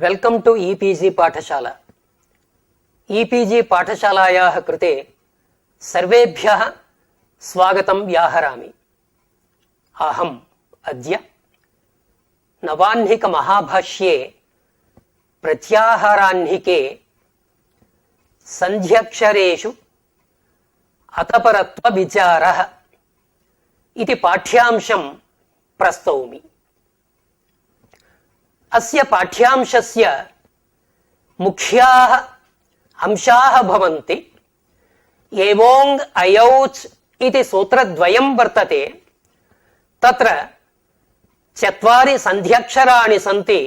Welcome to e-PG पाठशाला। E-PG पाठशालायाः कृते सर्वेभ्यः स्वागतं व्याहरामि। अहम् अद्य नवाह्निक महाभाष्ये प्रत्याहाराह्निके संध्यक्षरेषु अतपरत्व विचारः इति पाठ्यांशं प्रस्तौमि। अस्य पाठ्यांशस्य मुख्याः अंशाः भवन्ति एवोङ् अयौच् इति सूत्रद्वयं वर्तते। तत्र चत्वारि संध्यक्षराणि सन्ति।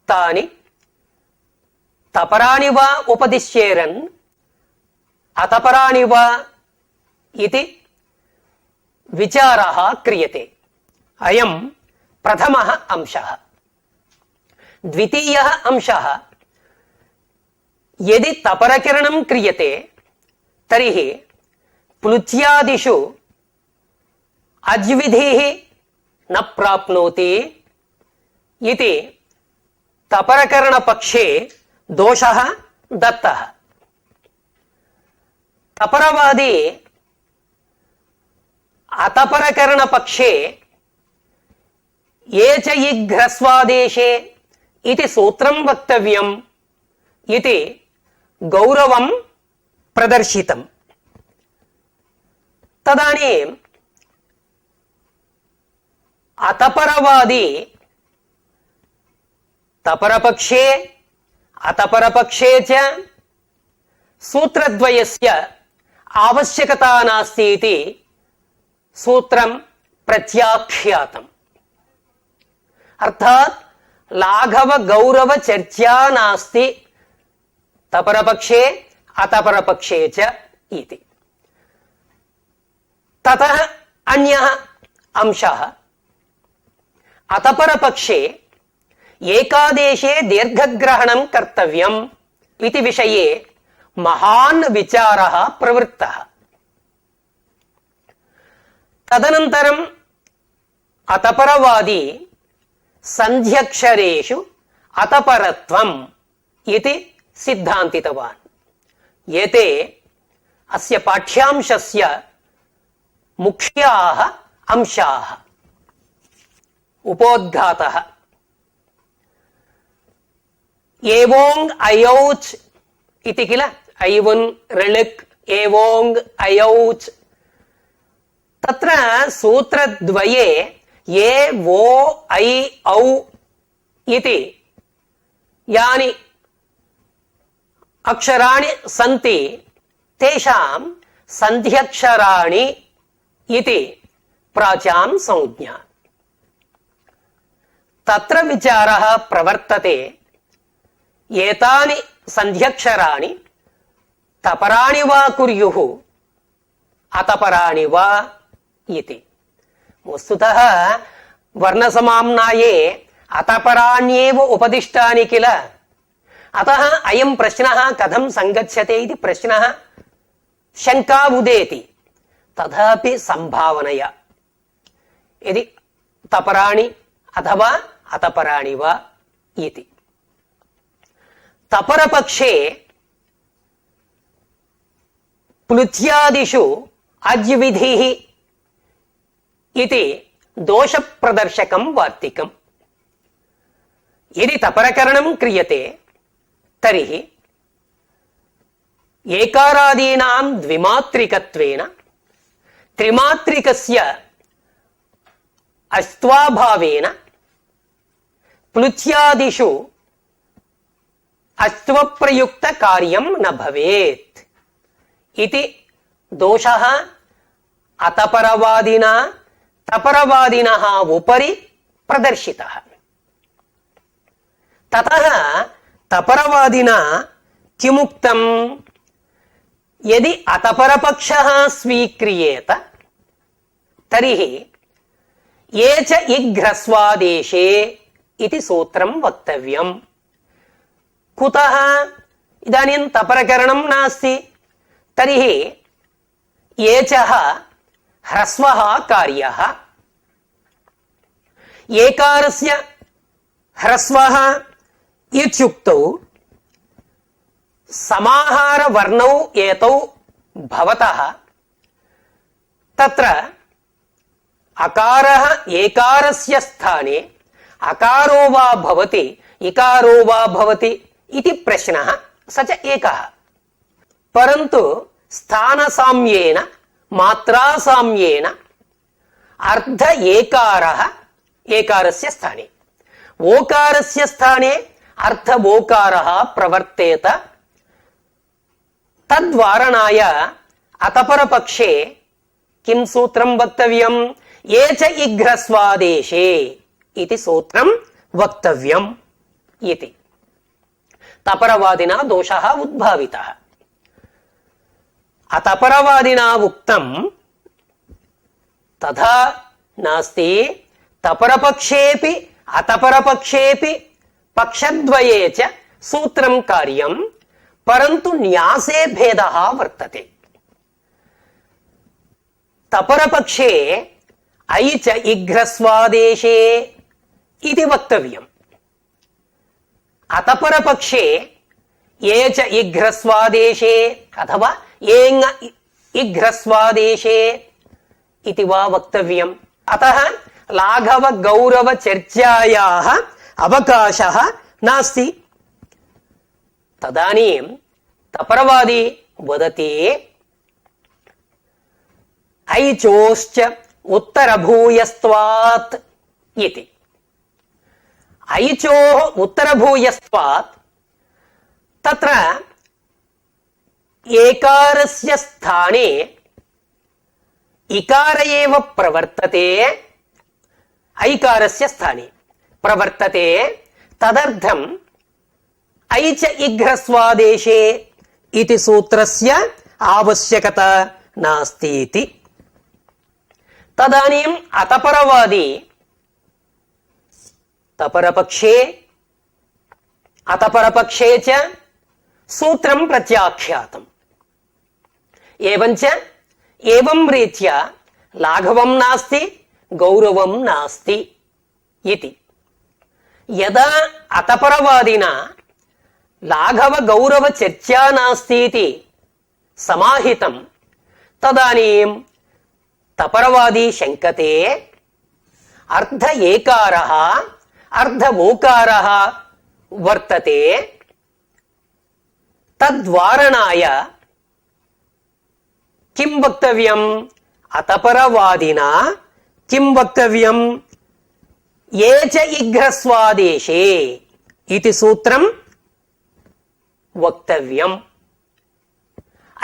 तानि तपराणि वा उपदिश्येरन् अतपराणि वा इति विचारः क्रियते। अयं प्रथमः अंशः। द्वितीयः अंशः, यदि तपरकिरणं क्रियते तर्हि प्लुत्यादिषु अज्विधिः न प्राप्नोति इति तपरकरणपक्षे दोषः दत्तः। तपरवादी अतपरकरणपक्षे ये च इघ्रस्वादेशे इति सूत्रं वक्तव्यम् इति गौरवं प्रदर्शितम्। तदानीम् अतपरवादी तपरपक्षे अतपरपक्षे च सूत्रद्वयस्य आवश्यकता नास्ति इति सूत्रं प्रत्याख्यातम्। अर्थात लाघव गौरव चर्चा नास्ति तपरपक्षे अतपरपक्षे च इति। ततः अन्यः अंशः, अतपरपक्षे एकादेशे दीर्घग्रहणं कर्तव्यम् इति विषये महान् विचारः प्रवृत्तः। तदनन्तरम् अतपरवादी संध्यक्षरेषु अतपरत्वम् इति सिद्धान्तितवान्। एते अस्य पाठ्यांशस्य मुख्याः अंशाः। उपोद्घातः, एवोङ् अयौच् इति किल, ऐवुन् ऋळिक् एवोङ् अयौच्। तत्र सूत्रद्वये ये वो ऐ औ इति यानि अक्षराणि सन्ति तेषां संध्यक्षराणि इति प्राचां संज्ञा। तत्र विचारः प्रवर्तते एतानि संध्यक्षराणि तपराणि वा कुर्युः अतपराणि वा इति। वस्तुतः वर्णसमाम्नाये अतपराण्येव उपदिष्टानि किल। अतः अयं प्रश्नः कथं संगच्छते इति प्रश्नः शङ्का उदेति। तथापि संभावनया यदि तपराणि अथवा अतपराणि वा इति। तपरपक्षे प्लुत्यादिषु अज्विधिः इति दोषप्रदर्शकं वार्तिकम्। यदि तपरकरणं क्रियते तर्हि एकारादीनां द्विमात्रिकत्वेन त्रिमात्रिकस्य अस्त्वाभावेन प्लुत्यादिषु अस्त्वप्रयुक्तकार्यं न भवेत् इति दोषः अतपरवादिना तपरवादिनः उपरि प्रदर्शितः। ततः तपरवादिना किमुक्तम्, यदि अतपरपक्षः स्वीक्रियेत तर्हि ये च इघ्रस्वादेशे इति सूत्रं वक्तव्यम्। कुतः? इदानीं तपरकरणं नास्ति तर्हि एचः ह्रस्वः कार्यः। एकारस्य ह्रस्वः इत्युक्तौ समाहारवर्णौ एतौ भवतः तत्र अकारः एकारस्य स्थाने अकारो वा भवति इकारो वा भवति इति प्रश्नः स च एकः। परन्तु स्थानसाम्येन मात्रासाम्येन अर्ध एकारः एकारस्य स्थाने ओकारस्य स्थाने अर्थ ओकारः प्रवर्तेत। तद्वारणाय अतपरपक्षे किं सूत्रं वक्तव्यम्? ये च इघ्रस्वादेशे इति सूत्रं वक्तव्यम् इति। तपरवादिना दोषः उद्भावितः। अतपरवादिना उक्तं तथा नास्ति, तपरपक्षेऽपि अतपरपक्षेऽपि पक्षद्वये च सूत्रं कार्यं, परन्तु न्यासे भेदः वर्तते। तपरपक्षे ऐ च इघ्रस्वादेशे इति वक्तव्यम्। अतपरपक्षे ये च इघ्रस्वादेशे अथवा येङ इघ्रस्वादेशे इति वा वक्तव्यम्। अतः लाघव गौरव चर्चायाः अवकाशः नास्ति। तदानीं तपरवादी वदति ऐचोश्च उत्तरभूयस्त्वात् इति। ऐचोः उत्तरभूयस्त्वात् तत्र एकारस्य स्थाने इकार एव प्रवर्तते, ऐकारस्य स्थाने प्रवर्तते। तदर्थम् ऐ च इघ्रस्वादेशे इति सूत्रस्य आवश्यकता नास्ति इति। तदानीम् अतपरवादी तपरपक्षे अतपरपक्षे च सूत्रं प्रत्याख्यातम्। एवञ्च एवं रीत्या लाघवं नास्ति गौरवं नास्ति इति। यदा अतपरवादिना लाघव गौरव चर्चा नास्ति इति समाहितं, तदानीं तपरवादी शङ्कते अर्ध एकारः अर्ध ओकारः वर्तते। तद्वारणाय किं वक्तव्यम्? अतपरवादिना किं वक्तव्यम्? ये च इघ्रस्वादेशे इति सूत्रं वक्तव्यम्।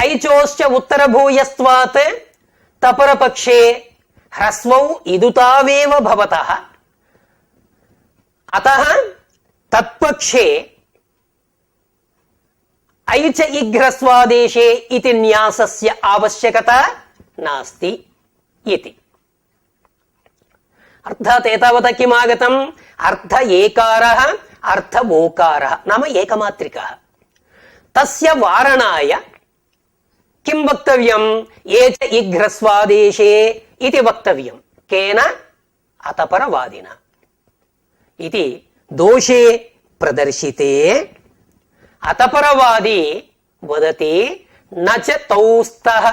ऐचोश्च उत्तरभूयस्त्वात् तपरपक्षे ह्रस्वौ इदुतावेव भवतः। अतः तत्पक्षे ऐ च इघ्रस्वादेशे इति न्यासस्य आवश्यकता नास्ति इति। अर्थात् एतावता किम् आगतम्? अर्थ एकारः अर्थ ओकारः नाम एकमात्रिकः। तस्य वारणाय किं वक्तव्यम्? ये च इघ्रस्वादेशे इति वक्तव्यम्। केन? अतपरवादिना इति दोषे प्रदर्शिते अतपरवादी वदति न च तौ स्तः,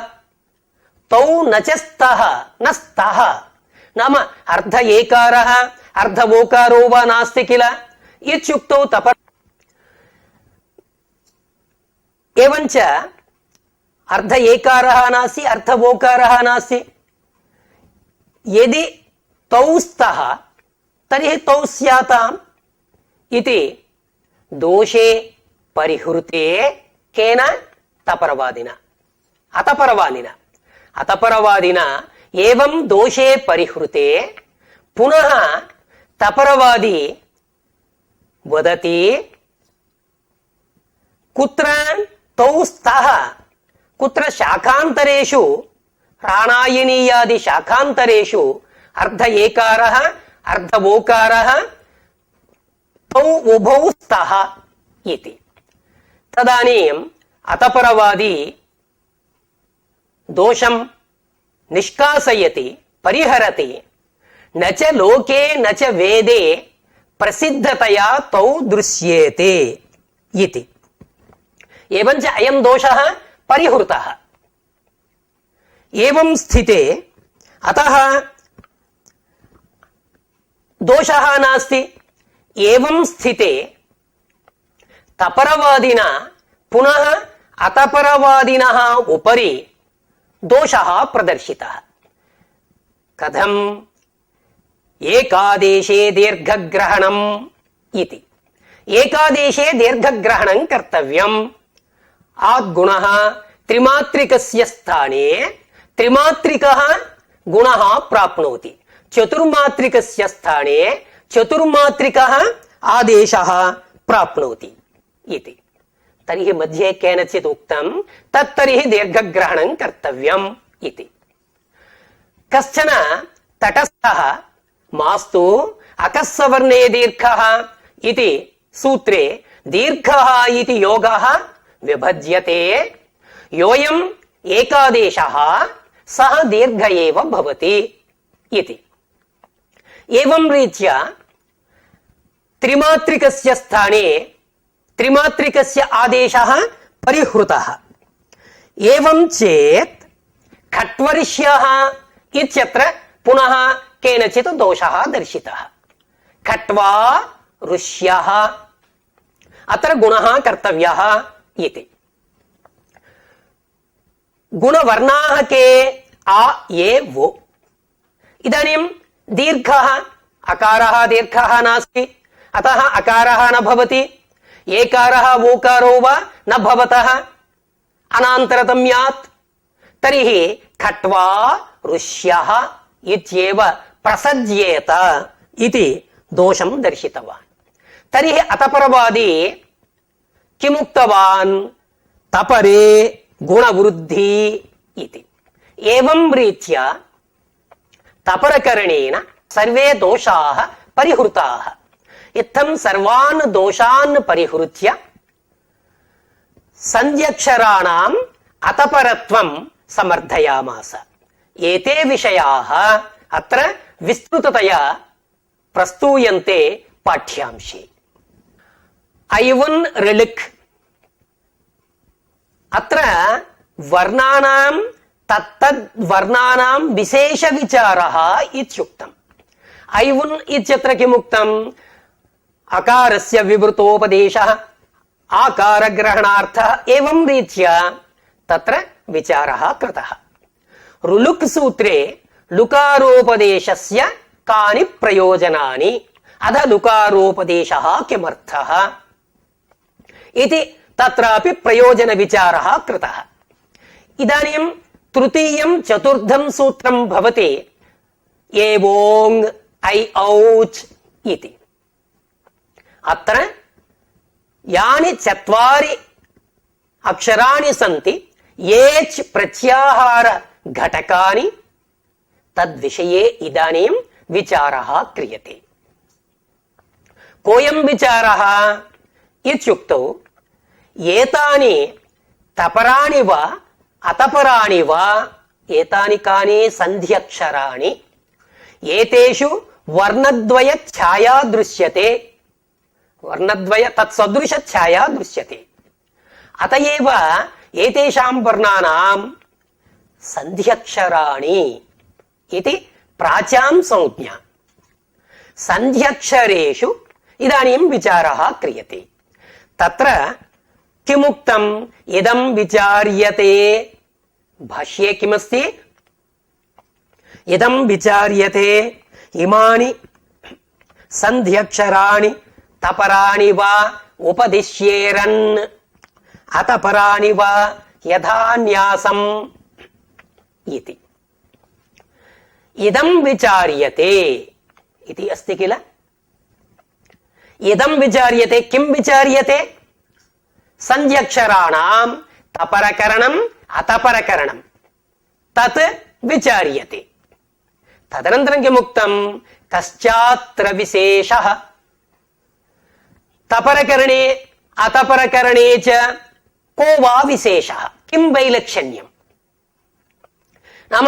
तौ न च स्तः, न स्तः नाम अर्ध एकारः अर्ध ओकारो वा नास्ति किल इत्युक्तौ तपर। एवञ्च अर्ध एकारः नास्ति अर्ध ओकारः नास्ति। यदि तौ स्तः तर्हि तौ स्याताम् इति दोषे परिहृते। केन? तपरवादिना अतपरवादिना। अतपरवादिना एवं दोषे परिहृते पुनः तपरवादी वदति कुत्र तौ स्तः, कुत्र शाखान्तरेषु प्राणायनीयादि शाखान्तरेषु अर्ध एकारः अर्ध ओकारः तौ उभौ स्तः इति। तदानीम् अतपरवादी दोषं निष्कासयति, परिहरति। न च लोके न च वेदे ప్రసిద్ధతయా తౌ దృశ్యేతే ఇతి. ఏవంచ అయం దోషః పరిహృతః. ఏవం స్థితే అతః దోషః నాస్తి. ఏవం స్థితే తపరవాదినా పునః అతపరవాదినః ఉపరి దోషః ప్రదర్శితః. కథం? ఏకాదేశే దీర్ఘగ్రహణం ఇతి. ఏకాదేశే దీర్ఘగ్రహణం కర్తవ్యం. ఆద్గుణః త్రిమాత్రికస్య స్థానే త్రిమాత్రికः గుణः ప్రాప్నోతి. చతుర్మాత్రికస్య స్థానే చతుర్మాత్రికः ఆదేశः ప్రాప్నోతి इति. तर्हि मध्ये केनचित् उक्तं तत्तर्हि दीर्घग्रहणं कर्तव्यम् इति. कश्चन तटस्थः मास्तु अकस्सवर्णे दीर्घः इति सूत्रे दीर्घः इति योगः विभज्यते. योऽयम् एकादेशः सः दीर्घ एव भवति इति. एवं रीत्या त्रिमात्रिकस्य स्थाने त्रिमात्रिकस्य आदेशः परिहृतः. एवं चेत् खट्वर्ष्यः इत्यत्र पुनः केनचित् दोषः दर्शितः. खट्वा ऋष्यः अत्र गुणः कर्तव्यः इति. गुणवर्णाः के? आ ये वो. इदानीं दीर्घः अकारः दीर्घः नास्ति, अतः अकारः न भवति. एकारः वोकारो वा न भवतः अनान्तरतम्यात्. तर्हि खट्वा ऋष्यः इत्येव प्रसज्येत इति दोषं दर्शितवान्. तर्हि अतपरवादी किमुक्तवान्? तपरे गुणवृद्धि इति. एवं रीत्या तपरकरणेन सर्वे दोषाः परिहृताः. इत्थं सर्वान् दोषान् परिहृत्य सन्ध्यक्षराणाम् अतपरत्वं समर्थयामास. एते विषयाः अत्र विस्तृततया प्रस्तूयन्ते पाठ्यांशे. ऐवन् ऋलिक्. अत्र वर्णानां तत्तद् वर्णानां विशेषविचारः इत्युक्तम्. ऐवन् इत्यत्र किमुक्तम्? अकारस्य विवृतोपदेशः, आकारग्रहणार्थः. एवं रीत्या तत्र विचारः कृतः. ऋलुक् सूत्रे लुकारोपदेशस्य कानि प्रयोजनानि, अध लुकारोपदेशः किमर्थः इति तत्रापि प्रयोजनविचारः कृतः. इदानीं तृतीयं चतुर्थं सूत्रं भवति एवोङ् ऐ औच् इति. अत्र यानि चत्वारि अक्षराणि सन्ति एच् प्रत्याहार घटकानि तद्विषये इदानीं विचारः क्रियते. कोऽयं विचारः इत्युक्तौ एतानि तपराणि वा अतपराणि वा एतानि कानि सन्ध्यक्षराणि एतेषु वर्णद्वय छाया दृश्यते. वर्णद्वय तत्सदृश छाया दृश्यते. अतएव एतेषां वर्णानां सन्ध्यक्षराणि इति प्राच्यां संज्ञा. सन्ध्यक्षरेषु इदानीं विचारः क्रियते. तत्र किमुक्तम्? इदं विचार्यते. भाष्ये किमस्ति? इदं विचार्यते इमानि सन्ध्यक्षराणि तपराणि वा उपदिश्येरन् अतपराणि वा यथा न्यासम् इति. इदं विचार्यते इति अस्ति किल? इदं विचार्यते. किं विचार्यते? सन्ध्यक्षराणां तपरकरणम् अतपरकरणं तत् विचार्यते. तदनन्तरं किमुक्तं? कश्चात्र विशेषः. तपरकरणे अतपरकरणे च को वा विशेषः? किं वैलक्षण्यं? नाम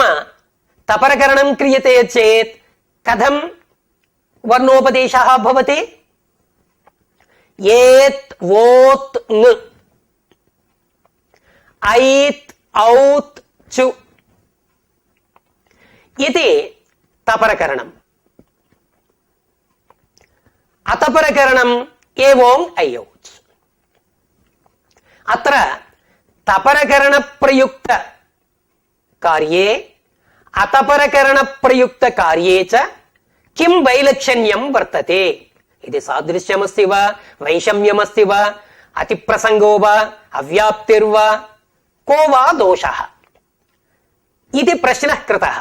तपरकरणं क्रियते चेत् कथं वर्णोपदेशः भवति? ఏత్ ఓత్ ങ్ ఐత్ ఔత్ చు ఇది తపరకరణం. అతపరకరణం ఏవోం ఐఔచ్. అత్ర తపరకరణ ప్రయుక్త కార్యే అతపరకరణ ప్రయుక్త కార్యే చ కిం వైలక్షణ్యం వర్తతే. ఇది సాదృశ్యమస్తి వా వైషమ్యమస్తి వా అతిప్రసంగో వా అవ్యాప్తిర్వా కో వా దోషః ఇది ప్రశ్నః కృతః.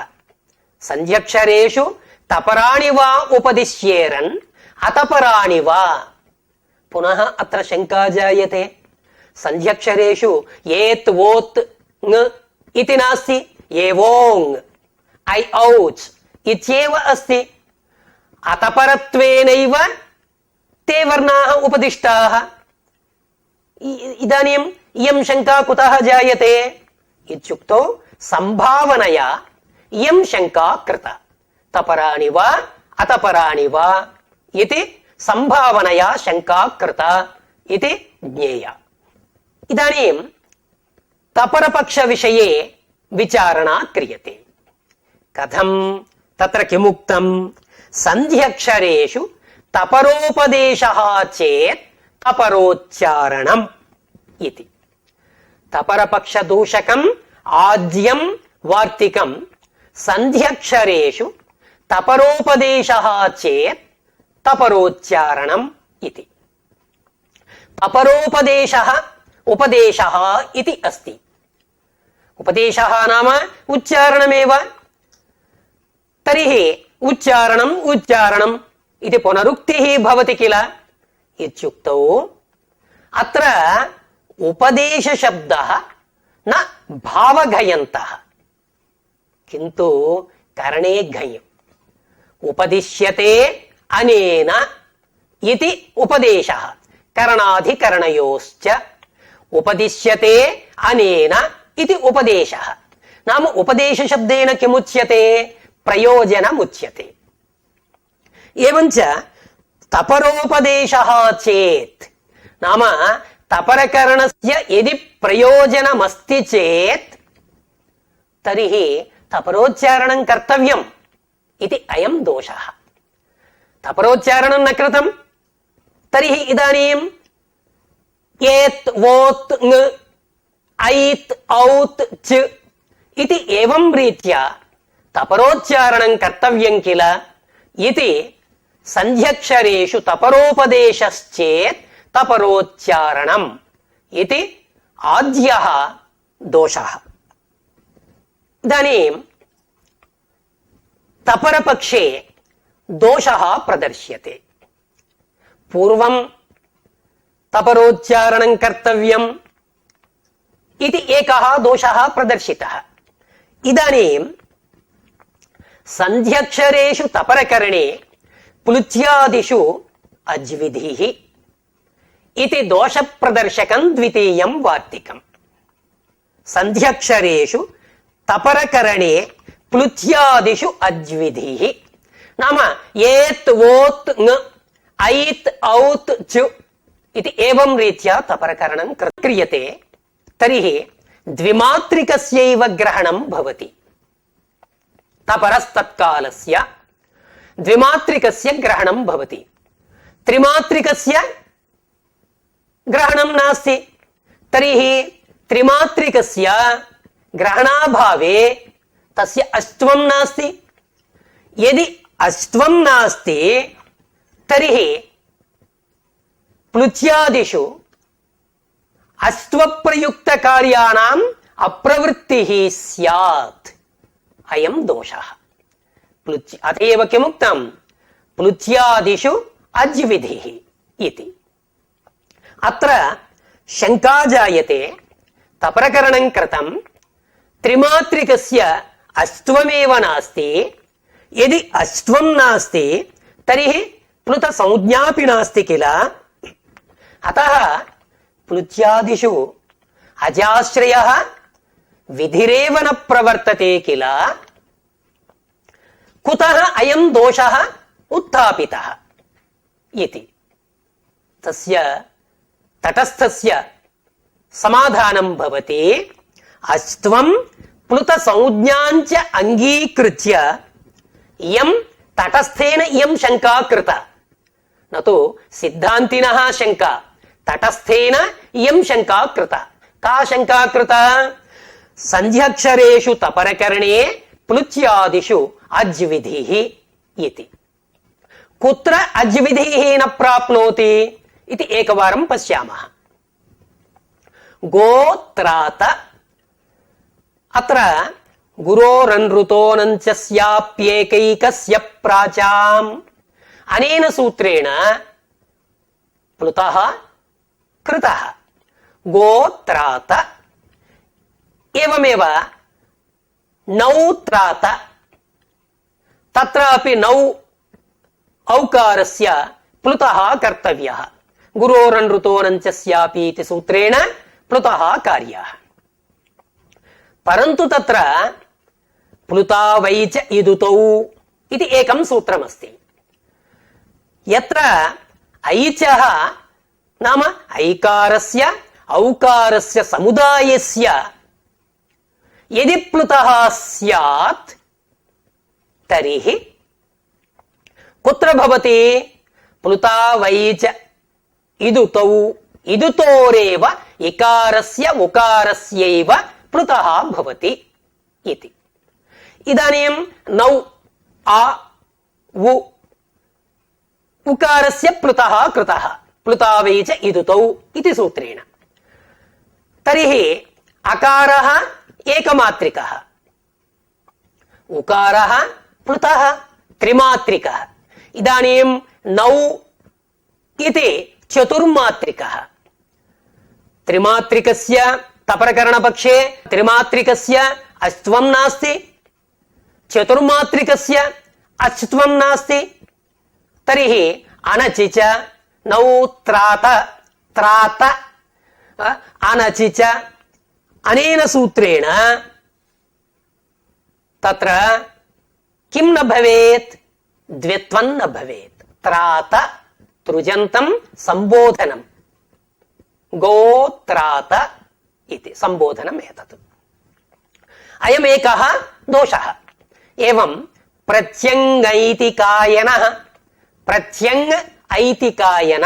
సంధ్యక్షరేషు తపరాణి వా ఉపదిశ్యేరన్ అతపరాణి వా. పునః అత్ర శంకా జాయతే. సంధ్యక్షరేషు ఏత్ ఓత్ ങ్ ఇతి నాస్తి, ఏవోంగ్ ఐ ఔచ్ ఇత్యేవ అస్తి. అతపరత్వేనైవ తే వర్ణాః ఉపదిష్టాః. ఇదానీం ఇయం శంకా కుతః జాయతే ఇత్యుక్తౌ సంభావనయా ఇయం శంకా కృత. తపరాణి వా అతపరాణి వా ఇది సంభావనయా శంకా కృత ఇది జ్ఞేయ. ఇదానీం తపరపక్ష విషయే విచారణా క్రియతే. కథం తత్ర కిముక్తం? సంధ్యక్షరేషు తపరోపదేశః చేత్ తపరోచ్చారణం ఇది. తపరపక్ష దూషకం ఆద్యం వార్తికం సంధ్యక్షరేషు తపరోపదేశః చేత్ తపరోచ్చారణం ఇది. తపరోపదేశః ఉపదేశः इति अस्ति. उपदेशः नाम उच्चारणमेव. तर्हि उच्चारणम् उच्चारणम् इति पुनरुक्तिः भवति किल इत्युक्तौ अत्र उपदेशशब्दः न भावघयन्तः किन्तु करणे घयम्. उपदिश्यते अनेन इति उपदेशः करणाधिकरणयोश्च. उपदिश्यते अनेन इति उपदेशः नाम उपदेश शब्देन किमुच्यते? प्रयोजनमुच्यते. एवञ्च तपरोपदेशः चेत् नाम तपरकरणस्य यदि प्रयोजनमस्ति चेत् तर्हि तपरोच्चारणं कर्तव्यम् इति अयं दोषः. तपरोच्चारणं न कृतं तर्हि इदानीं एत् वोत् ङ ऐत् औत् च इति एवं रीत्या तपरोच्चारणं कर्तव्यं किल इति संध्यक्षरेषु तपरोपदेशश्चेत् तपरोच्चारणम् इति आद्यः दोषः. इदानीं तपरपक्षे दोषः प्रदर्श्यते. पूर्वं तपरोच्चारणं कर्तव्यम् इति एकः दोषः प्रदर्शितः. इदानीं संध्यक्षरेषु तपरकरणे प्लुत्यादिषु अज्विधिः इति दोषप्रदर्शकं द्वितीयं वार्तिकम्. संध्यक्षरेषु तपरकरणे प्लुत्यादिषु अज्विधिः नाम एत् वोत् ङ ऐत् औत् चु इति एवं रीत्या तपरकरणं क्रियते. तर्हि द्विमात्रिकस्यैव ग्रहणं भवति. तपरस्तत्कालस्य द्विमात्रिकस्य ग्रहणं भवति. त्रिमात्रिकस्य ग्रहणं नास्ति. तर्हि त्रिमात्रिकस्य ग्रहणाभावे तस्य अस्त्वं नास्ति. यदि अस्त्वं नास्ति तर्हि प्लुत्यादिषु अस्त्वप्रयुक्तकार्याणाम् अप्रवृत्तिः स्यात्. अयं दोषः. अत एव किमुक्तं? प्लुत्यादिषु अज्विधिः इति. अत्र शंका जायते. तपरकरणं कृतं त्रिमात्रिकस्य अस्त्वमेव नास्ति. यदि अस्त्वं नास्ति तर्हि प्लुत संज्ञापि नास्ति किल. अतः प्लुत्यादिषु अजाश्रयः विधिरेव न प्रवर्तते किल. कुतः अयं दोषः उत्थापितः इति. तस्य तटस्थस्य समाधानं भवति अस्त्वं प्लुत संज्ञाञ्च अंगीकृत्य इयं तटस्थेन इयं शंका कृता न तु सिद्धान्तिनः शंका तटस्थेन इयं शंका कृता का शंका कृता संध्यक्षरेषु तपरकरणे प्लुत्यादिषु अज्विधिः इति कुत्र अज्विधिः न प्राप्नोति इति एकवारं पश्यामः गोत्रात अत्र गुरोरनृतोऽनञ्चस्याप्येकैकस्य प्राचाम् अनेन सूत्रेण प्लुतः कृतः गोत्रात एवमेव नौत्रात तत्रापि नौ औकारस्य प्लुतः कर्तव्यः गुरोरनृतोऽनञ्चस्यापि इति सूत्रेण प्लुतः कार्यः परन्तु तत्र प्लुता वै च इदुतौ इति एकं सूत्रमस्ति यत्र ऐचः नाम ऐकारस्य औकारस्य समुदायस्य यदि प्लुतः स्यात् तर्हि कुत्र भवति प्लुता वै च इदुतौ इदुतोरेव इकारस्य उकारस्यैव प्लुतः भवति इति इदानीं नौ आ उ उकारस्य प्लुतः कृतः प्लुता वै च इदुतौ इति सूत्रेण तर्हि अकारः एकमात्रिकः उकारः प्लुतः त्रिमात्रिकः इदानीं नौ इति चतुर्मात्रिकः त्रिमात्रिकस्य तपरकरणपक्षे त्रिमात्रिकस्य अस्त्वं नास्ति चतुर्मात्रिकस्य अस्त्वं नास्ति तर्हि अनचि च नौ त्रात त्रात अनचि च अनेन सूत्रेण तत्र किं न भवेत् द्वित्वं न भवेत् त्रात तृजन्तं संबोधनं गोत्रात इति संबोधनम् एतत् अयम् एकः दोषः एवं प्रत्यङ्गैतिकायनः प्रत्यङ्ग ऐतिकायन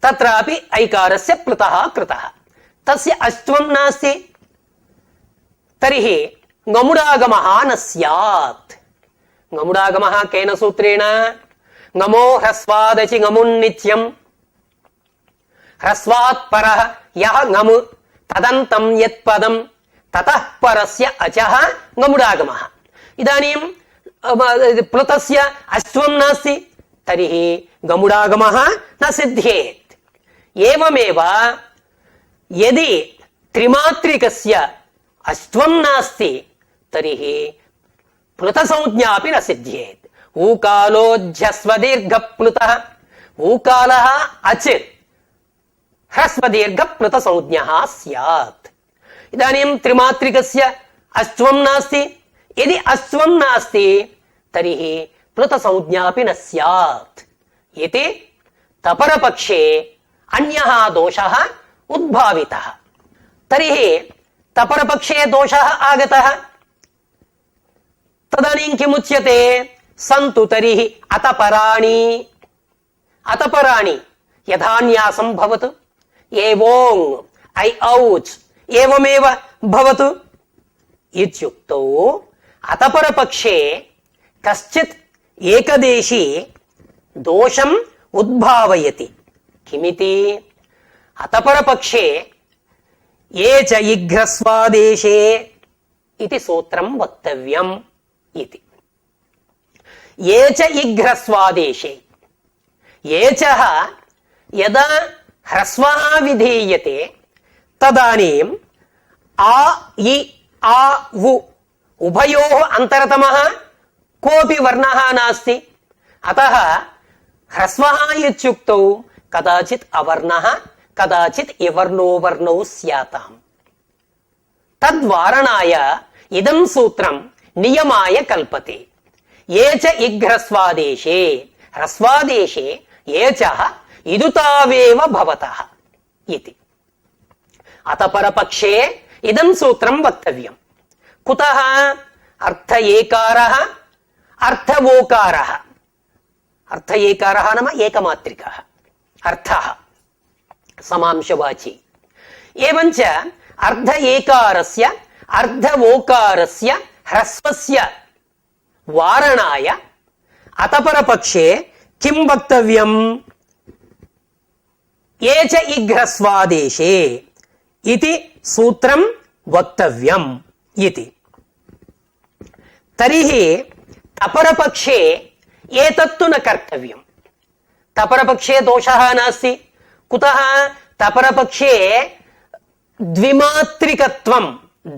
तत्रापि ऐकारस्य प्लुतः कृतः तस्य अस्त्वं नास्ति तर्हि ङमुडागमः न स्यात् ङमुडागमः केन सूत्रेण ङमो ह्रस्वादचि ङमुन्नित्यं ह्रस्वात् परः यः ङम् तदन्तं यत्पदं ततः परस्य अचः ङमुडागमः इदानीं प्लुतस्य अस्त्वं नास्ति तर्हि ङमुडागमः न सिद्ध्येत् एवमेव यदि त्रिमात्रिकस्य अस्त्वं नास्ति तर्हि प्लुतसंज्ञापि न सिद्ध्येत् ऊकालोऽज्झस्वदीर्घप्लुतः ऊकालः अच् ह्रस्वदीर्घप्लुतसंज्ञः स्यात् इदानीं त्रिमात्रिकस्य अस्त्वं नास्ति यदि अस्त्वं नास्ति तर्हि प्लुतसंज्ञापि न स्यात् इति तपरपक्षे अन्यः दोषः उद्भावितः तर्हि तपरपक्षे दोषः आगतः तदानीं किमुच्यते सन्तु तर्हि अतपराणि यथान्यासं भवतु एवोङ् ऐ औच् एवमेव भवतु इत्युक्तौ अतपरपक्षे कश्चित् एकदेशी दोषम् उद्भावयति किमिति अतपरपक्षे ये च इघ्रस्वादेशे इति सूत्रं वक्तव्यम् इति ये च इघ्रस्वादेशे ये च यदा ह्रस्वः विधीयते तदानीं आ इ आ वु उभयोः अन्तरतमः कोऽपि वर्णः नास्ति अतः ह्रस्वः इत्युक्तौ कदाचित् अवर्णः कदाचित् इवर्णो वर्णौ स्याताम् तद्वारणाय इदं सूत्रं नियमाय कल्पते ये च इघ्रस्वादेशे ह्रस्वादेशे ये च ఇదుతావేవ భవతః ఇతి. అతపరపక్షే ఇదం సూత్రం వక్తవ్యం. కుతః? అర్థ ఏకారః అర్థ ఓకారః. అర్థ ఏకారః నామ ఏకమాత్రికः అర్థः సమాంశవాచి. ఏవంచ అర్ధ ఏకారస్య అర్ధ ఓకారస్య హ్రస్వస్య వారణాయ అతపరపక్షే కిం వక్తవ్యం? ఏ చ ఇఘ్రస్వాదేశే ఇతి సూత్రం వక్తవ్యం ఇతి. తరిహి తపరపక్షే ఏతత్తు న కర్తవ్యం. తపరపక్షే దోషः నాస్తి. కుతః? తపరపక్షే ద్విమాత్రికత్వం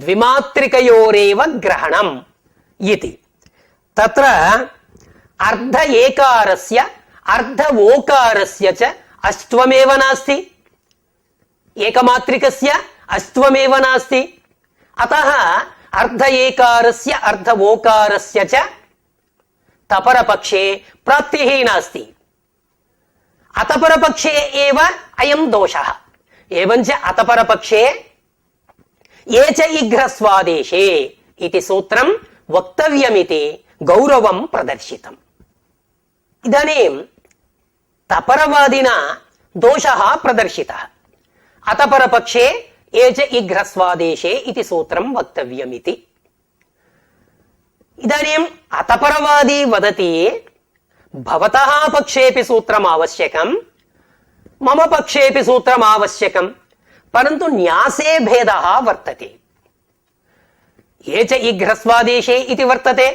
ద్విమాత్రికయోరేవ గ్రహణం ఇతి. తత్ర అర్ధ ఏకారస్య అర్ధ ఓకారస్య చ అస్త్వమేవ నాస్తి. ఏకమాత్రికస్య అస్త్వమేవ నాస్తి. అతః అర్ధ ఏకారస్య అర్ధ ఓకారస్య చ తపరపక్షే ప్రాప్తిః నాస్తి. అతపరపక్షే ఏవ అయం దోషః. ఏవంచ అతపరపక్షే ఏ చ ఇఘ్రస్వాదేశే ఇతి సూత్రం వక్తవ్యమితి గౌరవం ప్రదర్శితం. ఇదానీం తపరవాదినా దోషः ప్రదర్శితः. అతపరపక్షే ఏ చ ఇఘ్రస్వాదేశే ఇతి సూత్రం వక్తవ్యమితి. ఇదానీం అతపరవాది వదతి భవతః పక్షేపి సూత్రం ఆవశ్యకం మమ పక్షేపి సూత్రం ఆవశ్యకం పరంతు న్యాసే భేదः వర్తతే. ఏ చ ఇఘ్రస్వాదేశే ఇతి వర్తతే.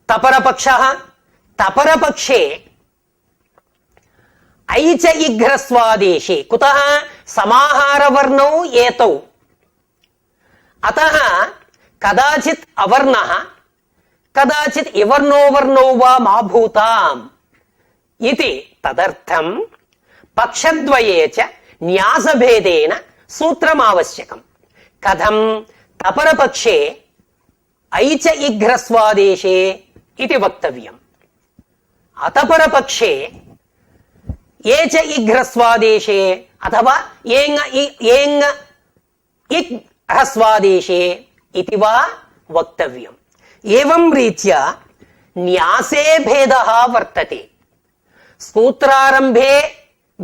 తపరపక్షः తపరపక్షే ఐ చ ఇఘ్రస్వాదేశే. కుతః? సమాహారవర్ణౌ ఏతౌ. అతః కదాచిత్ అవర్ణః కదాచిత్ ఇవర్ణో వర్ణో వా మా భూతాం ఇతి. తదర్థం పక్షద్వయే చ న్యాసభేదేన సూత్రమావశ్యకం. కథం? తపరపక్షే ఐ చ ఇఘ్రస్వాదేశే ఇతి వక్తవ్యం. అతపరపక్షే ఏ చ ఇఘ్రస్వాదేశే అథవా ఏంగ ఇఘ్రస్వాదేశే ఇతి వా వక్తవ్యం. ఏవం రీత్యా న్యాసే భేదः వర్తతే. సూత్రారంభే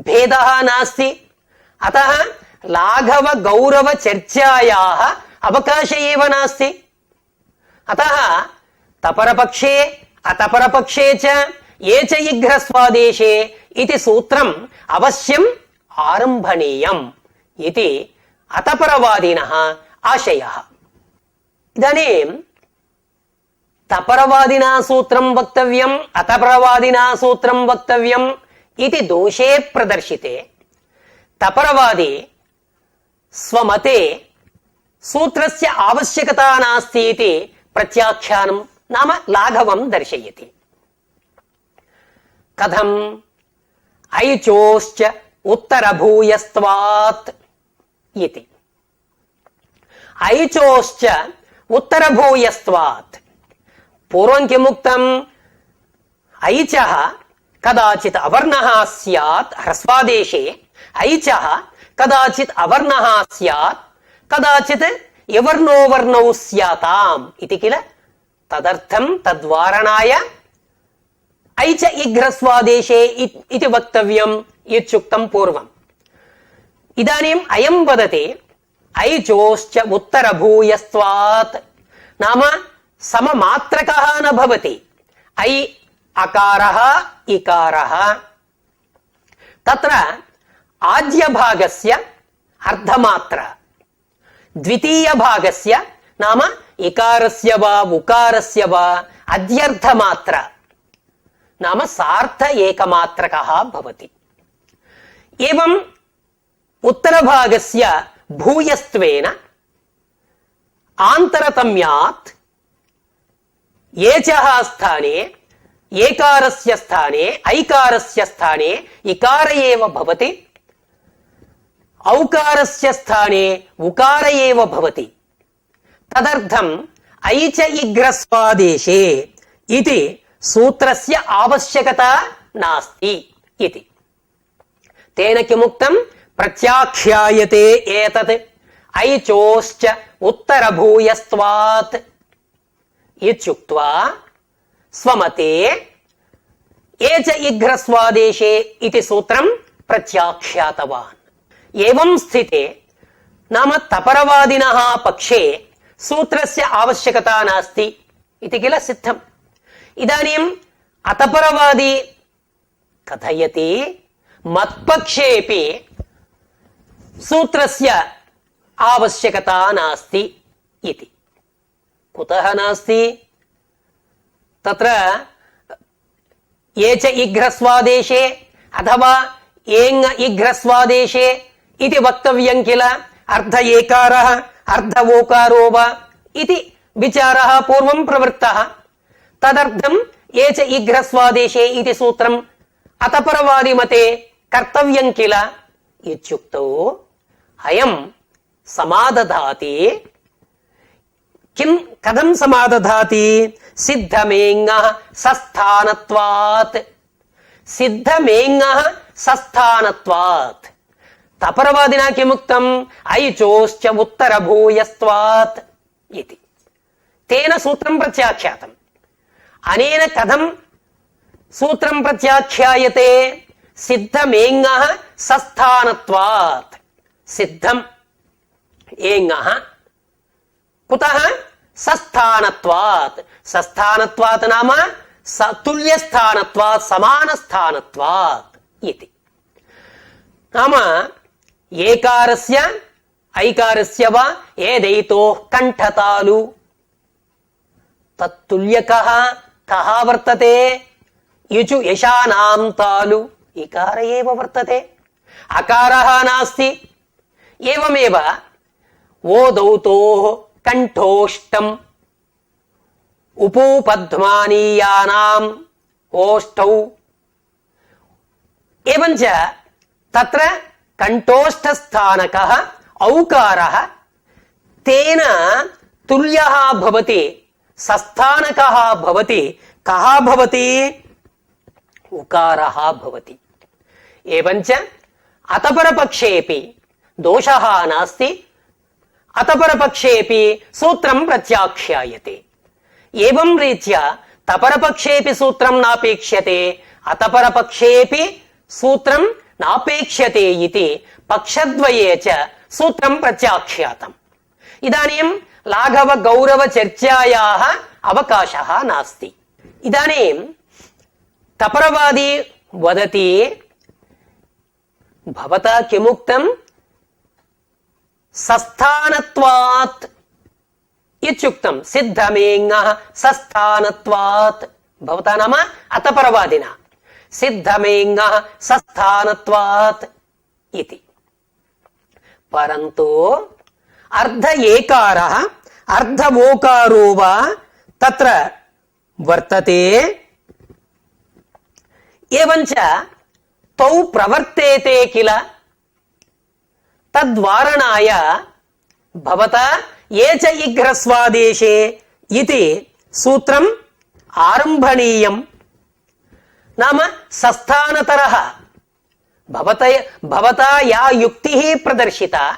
భేదः నాస్తి. అతః లాఘవ గౌరవ చర్చాయాः అవకాశ ఏవ నాస్తి. అతః తపరపక్షే అతపరపక్షే చ ఏ చ ఇఘ్రస్వాదేశే ఇతి సూత్రం అవశ్యం ఆరంభణీయం ఇది అతపరవాదినః ఆశయः. ఇదానీం తపరవాదినా సూత్రం వక్తవ్యం అతపరవాదినా సూత్రం వక్తవ్యం ఇది దోషే ప్రదర్శితే తపరవాది స్వమతే సూత్రస్య ఆవశ్యకతా నాస్తి ఇది ప్రత్యాఖ్యానం నామ లాఘవం దర్శయతి. కథం? ఐచోశ్చ ఉత్తరభూయస్త్వాత్ ఇతి. ఐచోశ్చ ఉత్తరభూయస్త్వాత్. పూర్వం కిముక్తం? ఐచః కదాచిత్ అవర్ణః స్యాత్ హ్రస్వాదేశే. ఐచః కదాచిత్ అవర్ణః స్యాత్ కదాచిత్ యవర్ణో వర్ణౌ స్యాతాం ఇతి కిల. తదర్థం తద్వారణాయ ఐ చ ఇఘ్రస్వాదేశే ఇతి వక్తవ్యం ఇత్యుక్తం పూర్వం. ఇదానీం అయం వదతి ఐచోశ్చ ఉత్తరభూయస్త్వాత్ నామ సమమాత్రకः న భవతి. ఐ అకారः ఇకారः. తత్ర ఆద్యభాగస్య అర్ధమాత్ర ద్వితీయ భాగస్య నామ ఇకారస్య వా ఉకారస్య వా అద్యర్థమాత్ర నామ సార్థ ఏకమాత్రకः భవతి. ఏవం ఉత్తరభాగస్య భూయస్త్వేన ఆంతరతమ్యాత్ ఏచః స్థానే ఏకారస్య స్థానే ఐకారస్య స్థానే ఇకార ఏవ భవతి. ఔకారస్య స్థానే ఉకార ఏవ భవతి. తదర్థం ఐ చ ఇఘ్రస్వాదేశే ఇది సూత్రస్య ఆవశ్యకత नास्ति इति। तेन किमुक्तं? प्रत्याख्यायते एतत् ऐचोश्च उत्तरभूयस्त्वात् इत्युक्त्वा स्वमते एच इघ्रस्वादेशे इति सूत्रं प्रत्याख्यातवान्। एवं स्थिते नाम तपरवादिनः पक्षे सूत्रस्य आवश्यकता नास्ति इति किल सिद्धम्। इदानीम् अतपरवादी कथयति मत्पक्षेऽपि सूत्रस्य आवश्यकता नास्ति इति। कुतः नास्ति? तत्र ये च इघ्रस्वादेशे अथवा एङ् इघ्रस्वादेशे इति वक्तव्यं किल। अर्ध एकारः अर्ध ओकारो वा इति विचारः पूर्वं प्रवृत्तः। तदर्थं ये च इघ्रस्वादेशे इति सूत्रम् अतपरवादिमते कर्तव्यं किल इत्युक्तौ अयं समादधाति। किं कथं समादधाति? सिद्धमेङः सस्थानत्वात्। सिद्धमेङः सस्थानत्वात्। तपरवादिना किमुक्तम्? ऐचोश्च उत्तरभूयस्त्वात् इति। तेन सूत्रं प्रत्याख्यातम्। अनेन कथं सूत्रं प्रत्याख्यायते? सिद्धमेङः सस्थानत्वात्। सिद्धम् एङः कुतः? सस्थानत्वात्। सस्थानत्वात् नाम तुल्यस्थानत्वात् समानस्थानत्वात् इति। नाम एकारस्य ऐकारस्य वा एदैतोः कण्ठतालु तत्तुल्यकः कः वर्तते? युचु यशानां तालु इकार एव वर्तते, अकारः नास्ति। एवमेव ओदौतोः कण्ठोष्टम् उपूपध्मानीयानाम् ओष्ठौ। एवञ्च तत्र कण्ठोष्ठस्थानकः औकारः तेन तुल्यः भवति, सस्थानकः भवति। कः भवति? उकारः भवति। एवञ्च अतपरपक्षेऽपि दोषः नास्ति। अतपरपक्षेऽपि सूत्रं प्रत्याख्यायते। एवं रीत्या तपरपक्षेऽपि सूत्रं नापेक्ष्यते, अतपरपक्षेऽपि सूत्रं नापेक्ष्यते इति पक्षद्वये च सूत्रं प्रत्याख्यातम्। इदानीं लाघव गौरव चर्चायाः अवकाशः नास्ति। इदानीं तपरवादी वदति भवता किमुक्तं? सस्थानत्वात् इत्युक्तं। सिद्धमेङः सस्थानत्वात्। भवता नाम अतपरवादिना सिद्धमेङः सस्थानत्वात् इति। परन्तु अर्ध एकारः अर्ध ओकारो वा तत्र वर्तते। एवञ्च तौ प्रवर्तेते किल। तद्वारणाय भवता ये च इघ्रस्वादेशे इति सूत्रम् आरम्भणीयम्। नाम सस्थानतरः भवता या युक्तिः प्रदर्शिता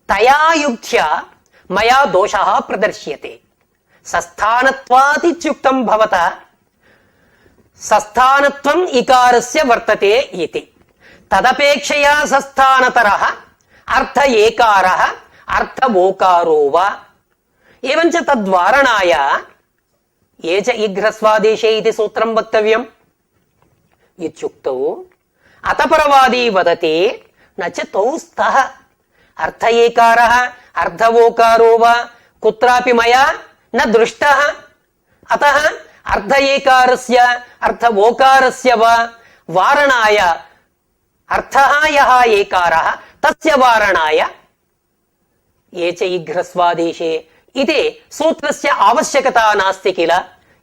तया युक्त्या मया दोषः प्रदर्श्यते। सस्थानत्वात् इत्युक्तं भवता सस्थानत्वम् इकारस्य वर्तते इति। तदपेक्षया सस्थानतरः अर्थ एकारः अर्थ ओकारो वा। एवञ्च तद्वारणाय ये च इघ्रस्वादेशे इति सूत्रं वक्तव्यम् इत्युक्तौ अतपरवादी वदति न च तौ स्तः। अर्थ एकारः अर्थ ओकारो वा कुत्रापि मया न दृष्टः। अतः अर्थ एकारस्य अर्थ ओकारस्य वा वारणाय अर्थः यः एकारः तस्य वारणाय ये च इघ्रस्वादेशे इति सूत्रस्य आवश्यकता नास्ति किल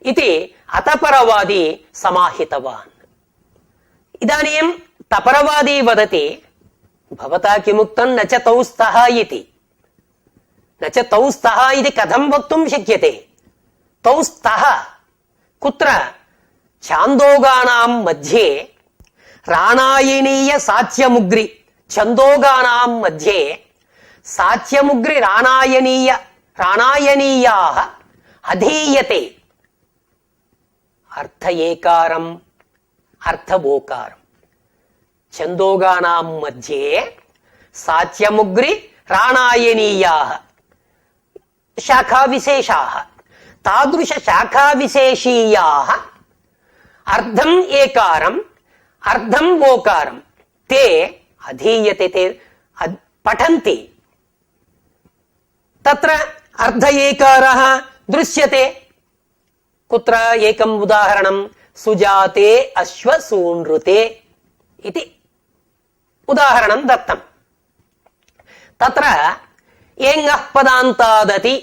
इति अतपरवादी समाहितवान्। इदानीं तपरवादी वदति भवता किमुक्तं न च तौ स्तः इति। न च तौ स्तः इति कथं वक्तुं शक्यते? तौ स्तः कुत्र? ఛాందోగానాం మధ్యే రాణాయనీయ సాత్యముగ్రి ఛందోగానాం మధ్యే సాత్యముగ్రి రాణాయనీయా అధీయతే అర్థ ఏకారం అర్థవోకారం. ఛందోగానాం మధ్యే సాత్యముగ్రి రాణాయనీయా శాఖా విశేషా తాదృశ శాఖా విశేషీయా అర్థం ఏకారం అర్థం ఓకారం తే అధీయతే తే పఠంతి. తత్ర అర్ధ ఏకారః దృశ్యతే. కుత్ర ఏకం ఉదాహరణం సుజాతే అశ్వసూనృతే ఇది ఉదాహరణం దత్తం. తత్ర ఏంగః పదాంతాదతి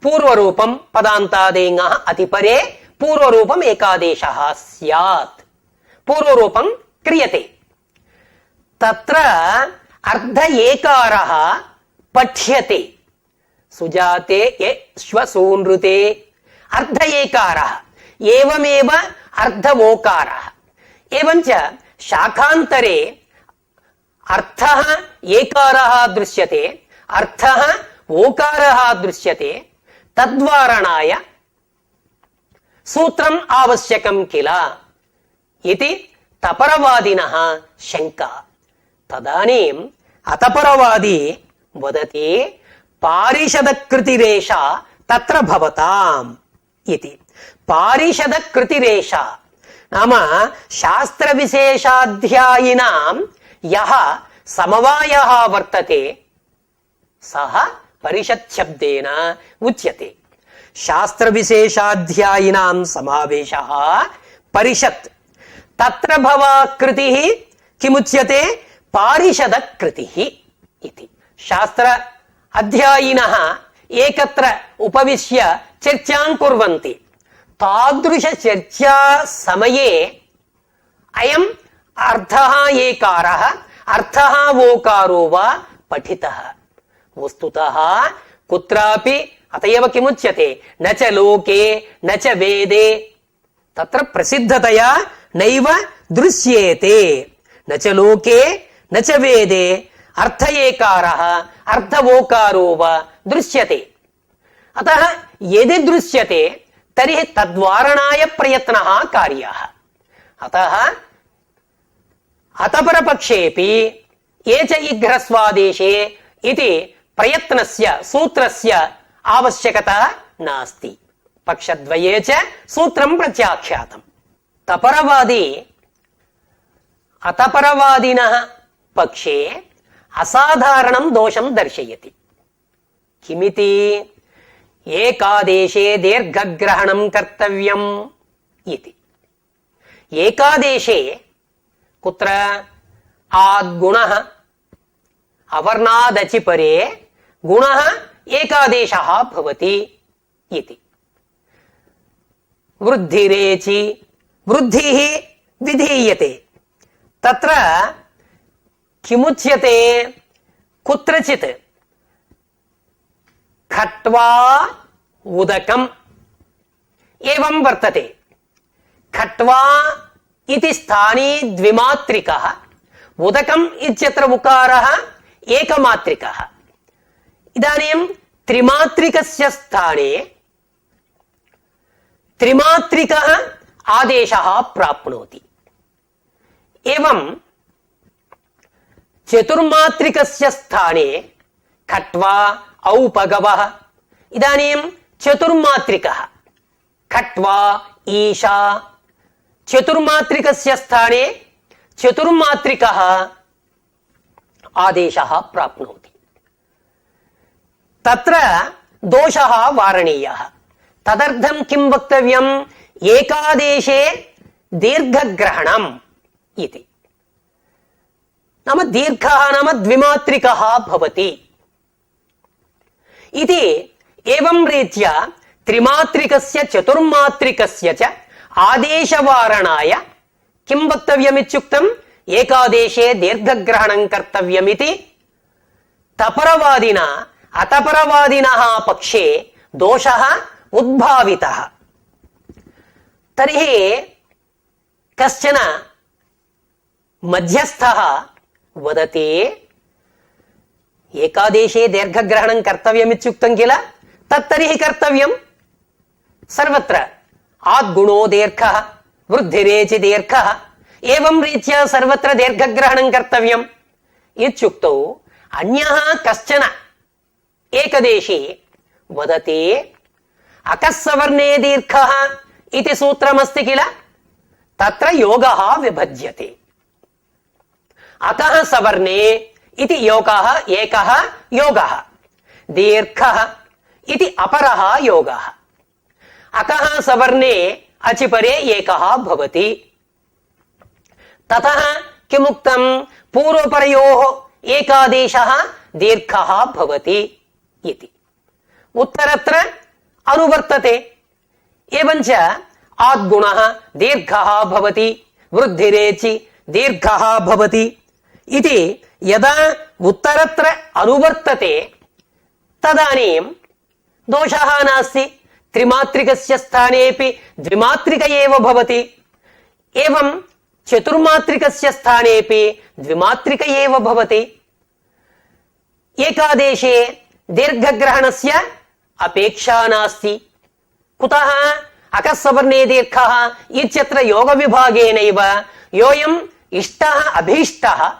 పూర్వరూపం పదాంతాదేంగః అతిపరే పూర్వరూపం ఏకాదేశః స్యాత్. పూర్వరూపం క్రియతే. తత్ర అర్ధ ఏకారః పఠ్యతే. సుజాతే శ్వసూనృతే అర్ధ ఏకారః ఏవమేవ అర్ధవోకారః. ఏవంచ శాఖాంతరే అర్థః ఏకారः దృశ్యతే అర్థः ఓకారः దృశ్యతే. తద్వారణాయ సూత్రం ఆవశ్యకం కిల ఇది తపరవాదినః శంకా. తదనీం అతపరవాది వదతి పారిషదకృతిరేష తత్ర భవతాం ఇది. పారిషదకృతిరేష నామ శాస్త్ర విశేషాధ్యాయినాం యః సమవాయః వర్తతే సహ పరిషత్ శబ్దేన ఉచ్యతే. శాస్త్ర విశేషాధ్యాయినాం సమావేశః పరిషత్. తత్ర భవాకృతిః కిముచ్యతే పారిషదకృతిః ఇతి. శాస్త్ర అధ్యాయినః ఏకత్ర ఉపవిశ్య చర్చాం కుర్వంతి. తాదృశ చర్చా సమయే అయం అర్థః ఏకారः అర్థः ఓకారో వా పఠితః. వస్తుతః కుత్రాపి అతయవ కిముచ్యతే న చ లోకే న చ వేదే తత్ర ప్రసిద్ధతయా నైవ దృశ్యేతే. న చ లోకే న చ వేదే అర్థ ఏకారः అర్థవోకారో వా దృశ్యతే. అతః యది దృశ్యతే తర్హి తద్వారణాయ ప్రయత్నః కార్యः. అతః అతపరపక్షేపి ఏ చ ఇఘ్రస్వాదేశే ఇది ప్రయత్నస్య సూత్రస్య ఆవశ్యకత నాస్తి. పక్షద్వయే చ సూత్రం ప్రత్యాఖ్యాతం. తపరవాది అతపరవాదినః పక్షే అసాధారణం దోషం దర్శయతి. కిమితి ఏకాదేశే దీర్ఘగ్రహణం కర్తవ్యం ఇతి. ఏకాదేశే కుత్ర ఆద్గుణః అవర్ణాదచి పరే గుణః ఏకాదేశః భవతి ఇతి. వృద్ధిరేచి వృద్ధిః విధీయతే. తత్ర కిముచ్యతే కుత్రచిత్ ఖట్వా ఉదకం ఏవం వర్తతే. ఖట్వా इति स्थाने द्विमात्रिकः उदकम् इत्यत्र उकारः एकमात्रिकः. इदानीं त्रिमात्रिकस्य स्थाने त्रिमात्रिकः आदेशः प्राप्नोति. एवं चतुर्मात्रिकस्य स्थाने खट्वा औपगवः. इदानीं चतुर्मात्रिकः खट्वा ईशा. चतुर्मात्रिकस्य स्थाने चतुर्मात्रिकः आदेशः प्राप्नोति. तत्र दोषः वारणीयः. तदर्थं किं वक्तव्यम्? एकादेशे दीर्घग्रहणम् इति. नाम दीर्घः नाम द्विमात्रिकः भवति इति. एवं रीत्या त्रिमात्रिकस्य चतुर्मात्रिकस्य च आदेशवारणाय किं वक्तव्यमित्युक्तम्? एकादेशे दीर्घग्रहणं कर्तव्यमिति तपरवादिना अतपरवादिनः पक्षे दोषः उद्भावितः. तर्हि कश्चन मध्यस्थः वदति एकादेशे दीर्घग्रहणं कर्तव्यमित्युक्तं किल, तत्तर्हि कर्तव्यं सर्वत्र आद्गुणो दीर्घः वृद्धिरेचि दीर्घः एवं रीत्या सर्वत्र दीर्घग्रहणं कर्तव्यम् इत्युक्तौ अन्यः कश्चन एकदेशी वदति अकस्सवर्णे दीर्घः इति सूत्रमस्ति किल, तत्र योगः विभज्यते। अकः सवर्णे इति योगः एकः योगः, दीर्घः इति अपरः योगः। अकः सवर्णे अचिपरे एकः भवति। ततः किमुक्तं, पूर्वपरयोः एकादेशः दीर्घः भवति इति। उत्तरत्र अनुवर्तते। एवञ्च आद्गुणः दीर्घः भवति, वृद्धिरेचि दीर्घः भवति इति यदा उत्तरत्र अनुवर्तते तदानीं दोषः नास्ति। त्रिमात्रिकस्य स्थानेपि द्विमात्रिक एव भवति, एवं चतुर्मात्रिकस्य स्थानेपि द्विमात्रिक एव भवति। एकादेशे दीर्घग्रहणस्य अपेक्षा नास्ति। कुतः? अकस्सवर्णे दीर्घः इत्यत्र योगविभागेनैव योऽयम् इष्टः अभीष्टः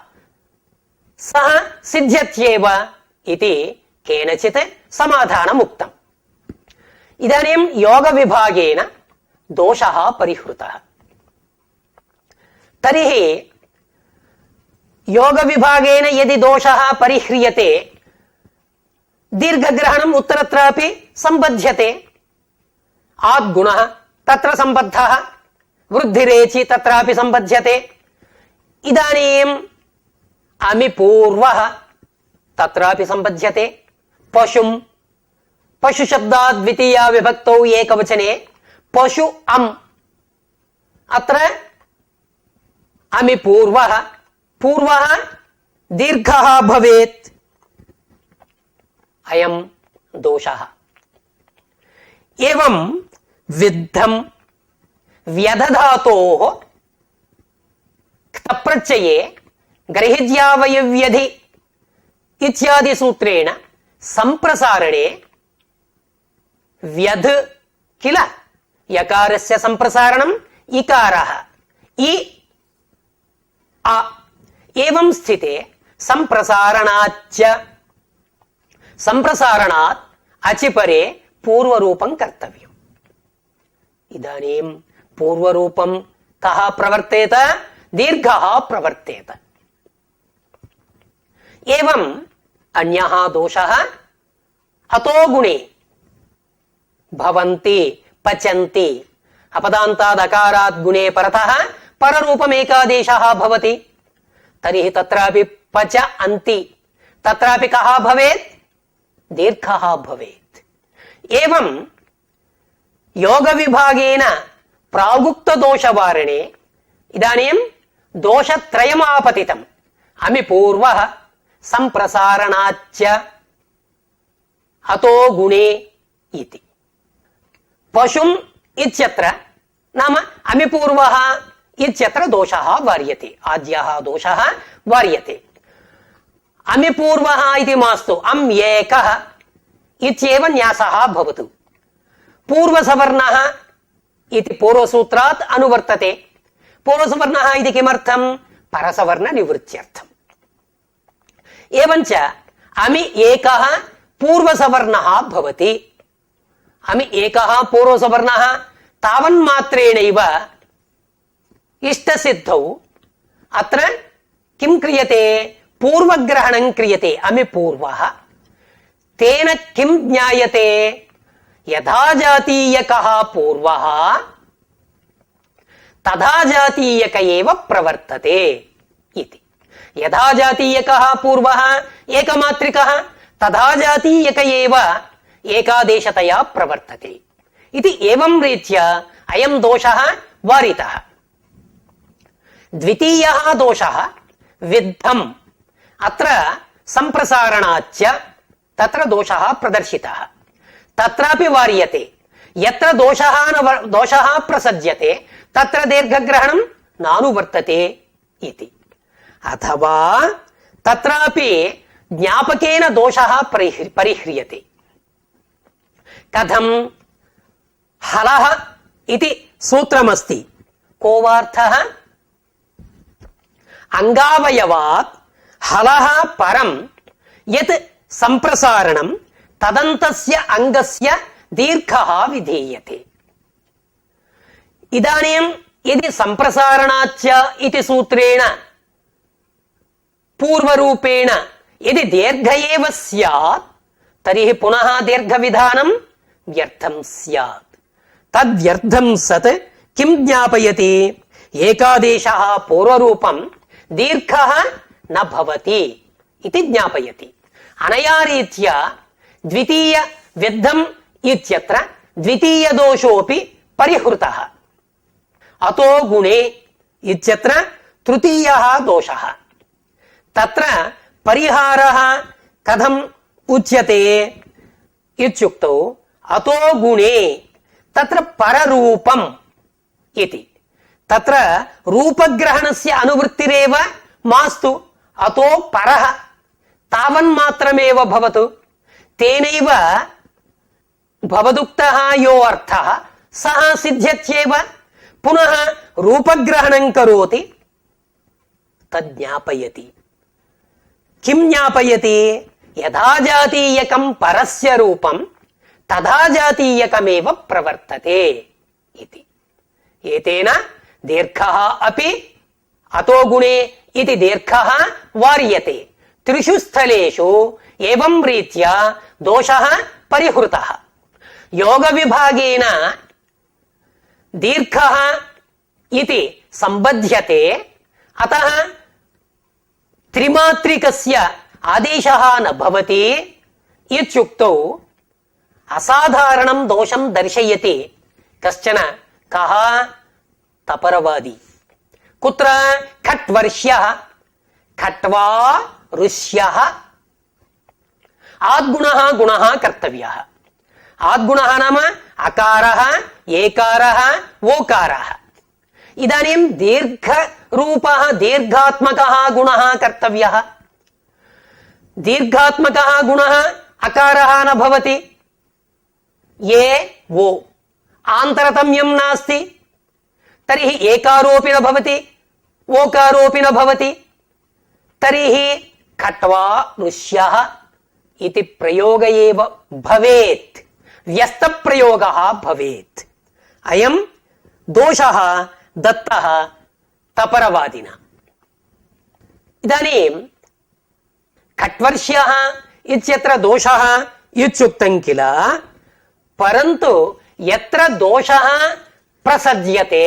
सः सिद्ध्यत्येव इति केनचित् समाधानमुक्तम्। इदानीं योगविभागेन दोषः परिहृतः। तर्हि योगविभागेन यदि दोषः परिह्रियते, दीर्घग्रहणम् उत्तरत्रापि सम्बध्यते। आद्गुणः तत्र सम्बद्धः, वृद्धिरेचि तत्रापि सम्बध्यते। इदानीम् अमिपूर्वः तत्रापि सम्बध्यते। पशुं, पशुशब्दात् द्वितीया विभक्तौ एकवचने पशु अम्, अत्र अमिपूर्वः, पूर्वः दीर्घः भवेत्। अयं दोषः। एवं विद्धं व्यधधातोः क्तप्रत्यये ग्रहिज्यावयव्यधि इत्यादि सूत्रेण संप्रसारणे व्यध किल, यकारस्य संप्रसारणम् इकारः इ आ, एवं स्थिते संप्रसारणात् अचिपरे पूर्वरूपं कर्तव्यम्। इदानीं पूर्वरूपं कः प्रवर्तेत? दीर्घः प्रवर्तेत। एवम् अन्यः दोषः अतो गुणे भवन्ति पचन्ति, अपदान्तादकारात् गुणे परतः पररूपमेकादेशः भवति। तर्हि तत्रापि पच अन्ति, तत्रापि कः भवेत्? दीर्घः भवेत्। एवं योगविभागेन प्रागुक्तदोषवारणे इदानीं दोषत्रयमापतितम्। अमिपूर्वः संप्रसारणाच्च अतो गुणे इति। पशुम् इत्यत्र नाम अमिपूर्वः इत्यत्र दोषः वार्यते, आद्यः दोषः वार्यते। अमिपूर्वः इति मास्तु, अम् एकः इत्येव न्यासः भवतु। पूर्वसवर्णः इति पूर्वसूत्रात् अनुवर्तते। पूर्वसवर्णः इति किमर्थम्? परसवर्णनिवृत्त्यर्थम्। एवञ्च अमि एकः पूर्वसवर्णः भवति। अमि एकः पूर्वसवर्णः तावन्मात्रेणैव इष्टसिद्धौ अत्र किं क्रियते? पूर्वग्रहणं क्रियते। अमि पूर्वः, तेन किं ज्ञायते? यथा जातीयकः पूर्वः तथा जातीयक एव प्रवर्तते इति। यथा जातीयकः पूर्वः एकमात्रिकः, तथा जातीयक एव एकादेशतया प्रवर्तते इति। एवं रीत्या अयं दोषः वारितः। द्वितीयः दोषः विद्धम्, अत्र संप्रसारणाच्च तत्र दोषः प्रदर्शितः, तत्रापि वार्यते। యత్ర దోషః ప్రసజ్యతే తత్ర దీర్ఘగ్రహణం నానువర్తతే ఇతి. అథవా తత్రాపి జ్ఞాపకేన దోషః పరిహ్రియతే. కథం? హలః ఇది సూత్రమస్తి. కోవార్థః? అంగావయవాత్ హలః పరం యత్ సంప్రసారణం తదంతస్య అంగస్య దీర్ఘః విధీయతే. ఇదానీం యది సంప్రసారణాచ్చ ఇతి సూత్రేణ పూర్వరూపేణ యది దీర్ఘ ఏవ స్యాత్ తర్హి పునః దీర్ఘ విధానం వ్యర్థం స్యాత్. తద్వ్యర్థం సత్ కిం జ్ఞాపయతి? ఏకాదేశః పూర్వరూపం దీర్ఘః న భవతి ఇతి జ్ఞాపయతి. అనయా రీత్యా ద్వితీయ వ్యర్థం ఇత్యత్ర ద్వితీయ దోషోపి పరిహృతః. అతో గుణే ఇత్యత్ర తృతీయః దోషః. తత్ర పరిహారః కథం ఉచ్యతే ఇత్యుక్తౌ అతో గుణే తత్ర పరరూపం ఇతి. తత్ర రూపగ్రహణస్య అనువృత్తిరేవ మాస్తు. అతో పరః తావన్మాత్రమేవ భవతు. తేనైవ భవదుక్తః యో అర్థః సః సిద్ధ్యత్యేవ. పునః రూపగ్రహణం కరోతి తజ్ఞాపయతి. కిం జ్ఞాపయతి? యథా జాతీయకం పరస్య రూపం తథా జాతీయకమేవ ప్రవర్తతే ఇతి. ఏతేన దీర్ఘః అపి అతో గుణే ఇతి దీర్ఘః వార్యతే. త్రిషు స్థలేషు ఏవం రీత్యా దోషః పరిహృతః. యోగ విభాగేన దీర్ఘః ఇతి సంబధ్యతే. అతః త్రిమాత్రికస్య ఆదేశः న భవతి ఇత్యుక్తౌ అసాధారణం దోషం దర్శయతి కశ్చన. కః? తపరవాది. కుత్ర? ఖట్వర్ష్యః ఖట్వా ఋష్యః. ఆద్గుణః గుణః కర్తవ్యः. ఆద్గుణః నామ అకారः ఏకారः ఓకారः. ఇదానీం దీర్ఘరూపः దీర్ఘాత్మకः గుణः కర్తవ్యः. దీర్ఘాత్మకः గుణः అకారः న భవతి. ఏ ఓ ఆంతరతమ్యం నాస్తి. తర్హి ఏకారోపి న భవతి ఓకారోపి న భవతి. తర్హి ఖట్వా ఋష్యః इति प्रयोग एव भवेत्. व्यस्त प्रयोगः भवेत्. अयं दोषः दत्तः तपरवादिना. इदानीं खट्वर्ष्यः इत्यत्र दोषः इत्युक्तं किल. परन्तु यत्र दोषः प्रसज्यते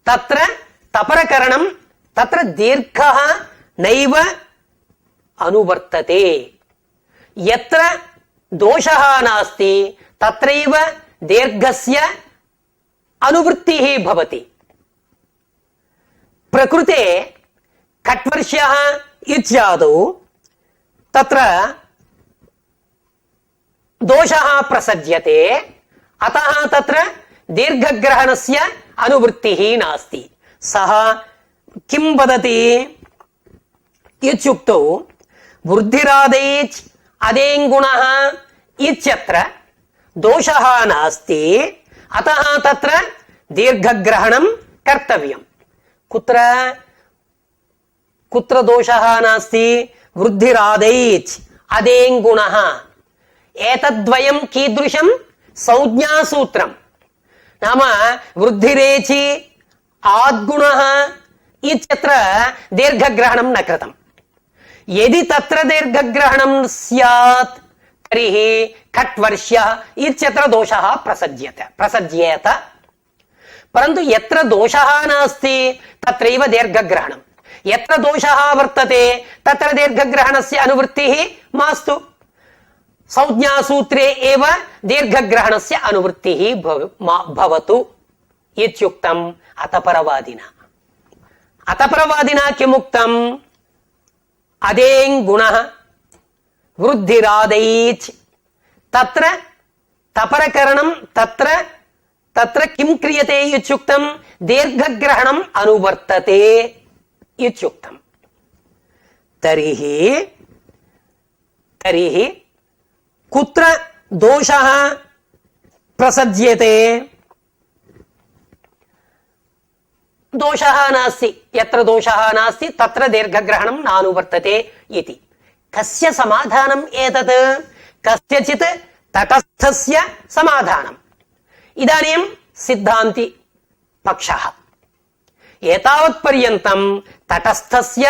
तत्र तपरकरणं तत्र दीर्घः नैव अनुवर्तते. यत्र दोषः नास्ति तत्रैव दीर्घस्य अनुवृत्तिः भवति. प्रकृते खट्वर्ष्यः इत्यादौ तत्र दोषः प्रसज्यते. अतः तत्र दीर्घग्रहणस्य अनुवृत्तिः नास्ति. सः किं वदति इत्युक्तौ वृद्धिरादेच् अदेङ्गुणः इत्यत्र दोषः नास्ति. अतः तत्र दीर्घग्रहणं कर्तव्यं. कुत्र कुत्र दोषः नास्ति? वृद्धिरादैच् अदेङ्गुणः. एतद्वयं कीदृशं? संज्ञासूत्रं. नाम वृद्धिरेचि आद्गुणः इत्यत्र दीर्घग्रहणं न कृतं. यदि तत्र दीर्घग्रहणं स्यात् तर्हि खट्वर्ष्यः इत्यत्र दोषः प्रसज्येत. परन्तु यत्र दोषः नास्ति तत्रैव दीर्घग्रहणं. यत्र दोषः वर्तते तत्र दीर्घग्रहणस्य अनुवृत्तिः मास्तु. संज्ञासूत्रे एव दीर्घग्रहणस्य अनुवृत्तिः भवतु इत्युक्तम् अतपरवादिना. अतपरवादिना किमुक्तम्? अदेङ्गुणः वृद्धिरादैच्. तत्र తపరకరణం తత్ర తత్ర కిం క్రియతే ఇత్యుక్తం దీర్ఘగ్రహణం అనువర్తతే ఇత్యుక్తం. తరిహి కుత్ర దోషః ప్రసజ్యతే? దోషः నాస్తి, యత్ర దోషः నాస్తి తత్ర దీర్ఘగ్రహణం నానువర్తతే ఇతి. కస్య సమాధానం ఏతత్? కస్యచిత్ తటస్థస్య సమాధానం. ఇదానీం సిద్ధాంతి పక్షః ఏతావత్పర్యంతం తటస్థస్య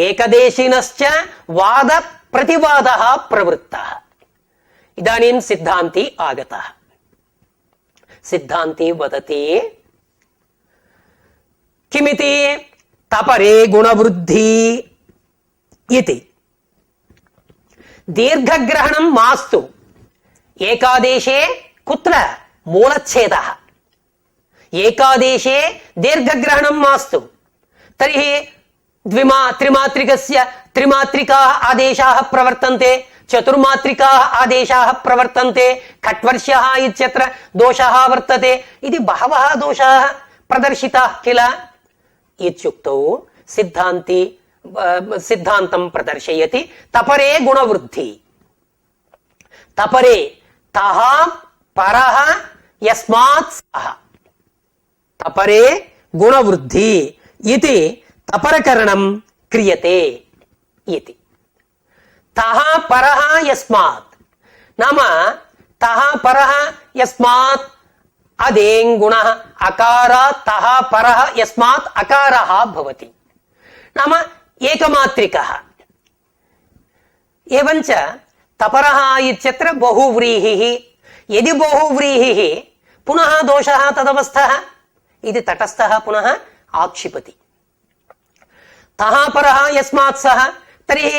ఏకదేశినశ్చ వాద ప్రతివాదः ప్రవృత్తः. ఇదానీం సిద్ధాంతి ఆగతः. సిద్ధాంతి వదతి కిమితి? తపరే గుణవృద్ధి ఇతి. దీర్ఘగ్రహణం మాస్తు. ఏకాదేశే కుత్ర? మూలచ్ఛేదः. ఏకాదేశే దీర్ఘగ్రహణం మాస్తు. తర్हि త్రిమాత్రికస్య త్రిమాత్రికాः ఆదేశాः ప్రవర్తంతే, చతుర్మాత్రికాः ఆదేశాः ప్రవర్తంతే, ఖట్వర్ష్యः ఇత్యత్ర దోషः వర్తతే. ఇది బహవः దోషాः ప్రదర్శితాः కిల ఇత్యుక్తౌ సిద్ధాంతం ప్రదర్శయతి. తపరే గుణవృద్ధి. తపరే తః పరః యస్మాత్ సః. తపరే గుణవృద్ధి ఇతి తపరకరణం క్రియతే ఇతి. తః పరః యస్మాత్ నామ తః పరః యస్మాత్ అదేం గుణః అకారాత్ తః పరః యస్మాత్ అకారः భవతి. నామ ఏకమాత్రికः. ఏవంచ తపరः ఇత్యత్ర బహువ్రీహిः. యది బహువ్రీహిः పునః దోషः తదवस्थः. ఇది తటస్థः పునః ఆక్షిపతి. తః పరః యస్మాత్ సః తర్हि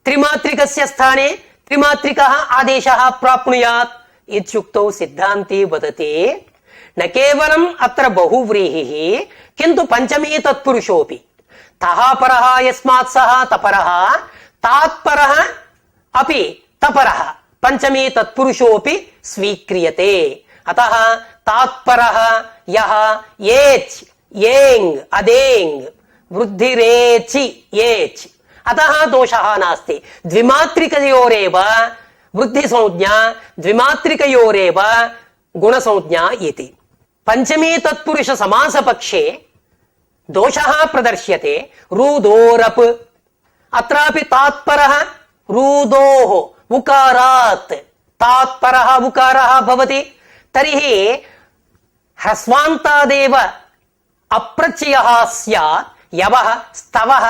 త్రిమాత్రికస్య స్థానే త్రిమాత్రికः ఆదేశः ప్రాప్నుయాత్ ఇత్యుక్తౌ సిద్ధాంతి వదతి న కేవలం అత్ర బహువ్రీహిः కింటు పంచమీ తత్పురుషోపి. తః పరః యస్మాత్ సః తపరः, తాత్పరः అపి తపరः పంచమీ తత్పురుషోపి స్వీక్రియతే. అతః తాత్పరः యః ఏచ్ యేంగ్ అదేంగ్ వృద్ధిరేచి ఏచ్ అతః దోషः నాస్తి. ద్విమాత్రికయోరేవ వృద్ధి సంజ్ఞా, ద్విమాత్రికయోరేవ గుణ సంజ్ఞా ఇతి. పంచమీ తత్పురుష సమాస పక్షే దోషः ప్రదర్శ్యతే. రూదోరప్ అత్రాపి తాత్పరः రూదోః ఉకారాత్ తాత్పరः ఉకారः భవతి. తర్हि హ్రస్వాంతాదేవ అప్రత్యయः స్యాత్. యవః స్తవః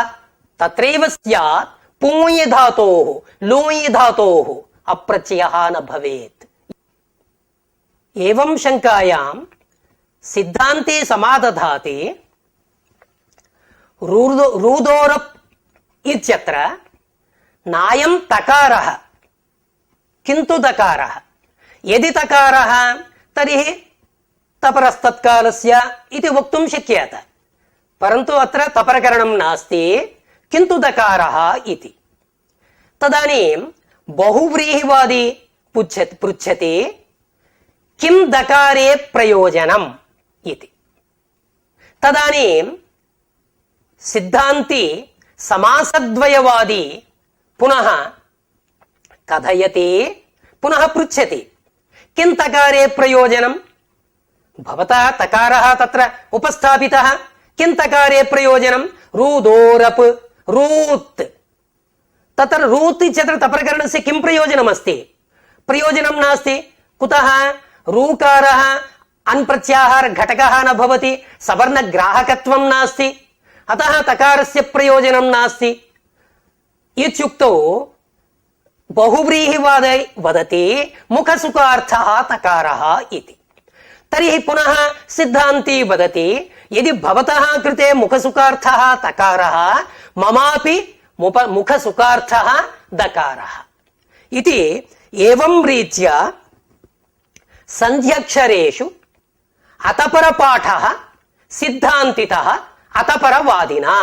తత్రైవ స్యాత్. పూञ् धातोः लूञ् धातोः अप्रत्ययः न भवेत्. एवं शंकायां सिद्धान्ते समादधाति रूदोरप् इत्यत्र नायं तकारः किन्तु दकारः. यदि तकारः तर्हि तपरस्तत्कालस्य इति वक्तुं शक्येत. परन्तु अत्र तपरकरणं नास्ति, किन्तु दकारः इति. तदानीं बहुव्रीहिवादी पृच्छति किं दकारे प्रयोजनम् इति. तदानीं सिद्धान्ती समासद्वयवादी पुनः कथयति, पुनः पृच्छति किं तकारे प्रयोजनम्. भवतः तकारः तत्र उपस्थापितः. किं तकारे प्रयोजनम्? रूदोरप् रूत्. तत्र रूत् इत्यत्र तपरकरणस्य किं प्रयोजनमस्ति? प्रयोजनं नास्ति. कुतः? रूकारः अन्प्रत्याहार घटकः न भवति, सवर्णग्राहकत्वं नास्ति, अतः तकारस्य प्रयोजनं नास्ति इत्युक्तौ बहुव्रीहिवादी वदति मुखसुखार्थः तकारः इति. तर्हि पुनः सिद्धान्ती वदति यदि भवतः कृते मुखसुखार्थः तकारः, ममापि मुखसुखार्थः दकारः इति. एवं रीत्या संध्यक्षरेषु अतपरपाठः सिद्धान्तितः अतपरवादिना